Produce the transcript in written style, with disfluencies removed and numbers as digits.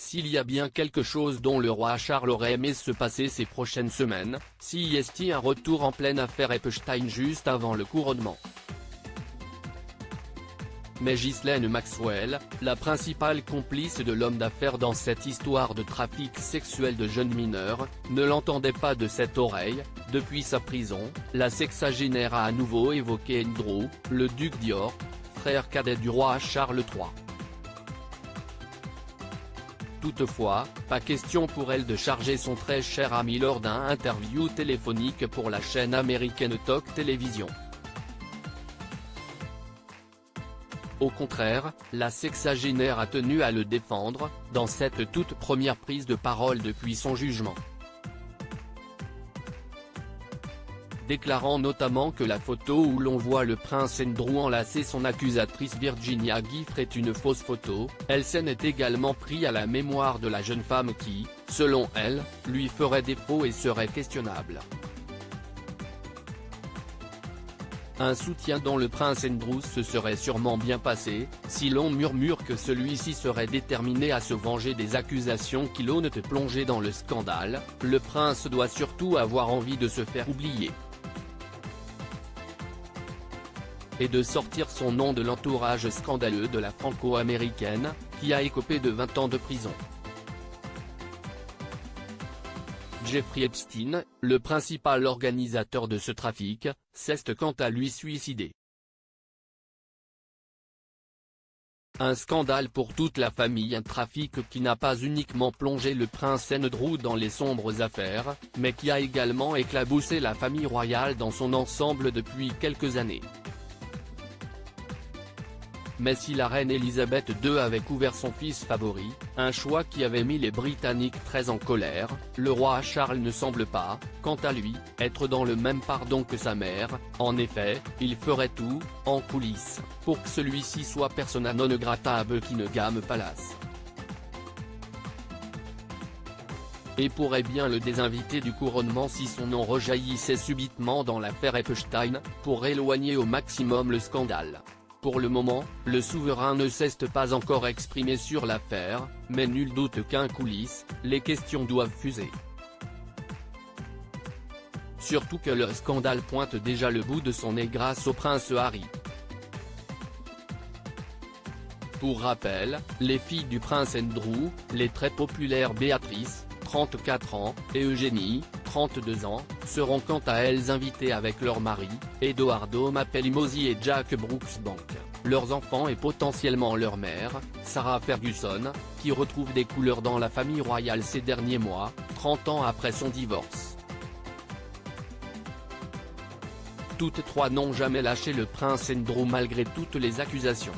s'il y a bien quelque chose dont le roi Charles aurait aimé se passer ces prochaines semaines, c'est un retour en pleine affaire Epstein juste avant le couronnement. Mais Ghislaine Maxwell, la principale complice de l'homme d'affaires dans cette histoire de trafic sexuel de jeunes mineurs, ne l'entendait pas de cette oreille. Depuis sa prison, la sexagénaire a à nouveau évoqué Andrew, le duc d'York, frère cadet du roi Charles III. Toutefois, pas question pour elle de charger son très cher ami lors d'un interview téléphonique pour la chaîne américaine Talk Television. Au contraire, la sexagénaire a tenu à le défendre, dans cette toute première prise de parole depuis son jugement. Déclarant notamment que la photo où l'on voit le prince Andrew enlacer son accusatrice Virginia Gifford est une fausse photo, elle s'en est également pris à la mémoire de la jeune femme qui, selon elle, lui ferait défaut et serait questionnable. Un soutien dont le prince Andrew se serait sûrement bien passé, si l'on murmure que celui-ci serait déterminé à se venger des accusations qui l'ont plongé dans le scandale. Le prince doit surtout avoir envie de se faire oublier et de sortir son nom de l'entourage scandaleux de la franco-américaine, qui a écopé de 20 ans de prison. Jeffrey Epstein, le principal organisateur de ce trafic, s'est quant à lui suicidé. Un scandale pour toute la famille, un trafic qui n'a pas uniquement plongé le prince Andrew dans les sombres affaires, mais qui a également éclaboussé la famille royale dans son ensemble depuis quelques années. Mais si la reine Elisabeth II avait couvert son fils favori, un choix qui avait mis les Britanniques très en colère, le roi Charles ne semble pas, quant à lui, être dans le même pardon que sa mère. En effet, il ferait tout, en coulisses, pour que celui-ci soit persona non grata à Buckingham Palace. Et pourrait bien le désinviter du couronnement si son nom rejaillissait subitement dans l'affaire Epstein, pour éloigner au maximum le scandale. Pour le moment, le souverain ne s'est pas encore exprimé sur l'affaire, mais nul doute qu'en coulisses, les questions doivent fuser. Surtout que le scandale pointe déjà le bout de son nez grâce au prince Harry. Pour rappel, les filles du prince Andrew, les très populaires Béatrice, 34 ans, et Eugénie, 32 ans, seront quant à elles invitées avec leur mari, Edoardo Mapelli-Mozzi et Jack Brooksbank, leurs enfants et potentiellement leur mère, Sarah Ferguson, qui retrouve des couleurs dans la famille royale ces derniers mois, 30 ans après son divorce. Toutes trois n'ont jamais lâché le prince Andrew malgré toutes les accusations.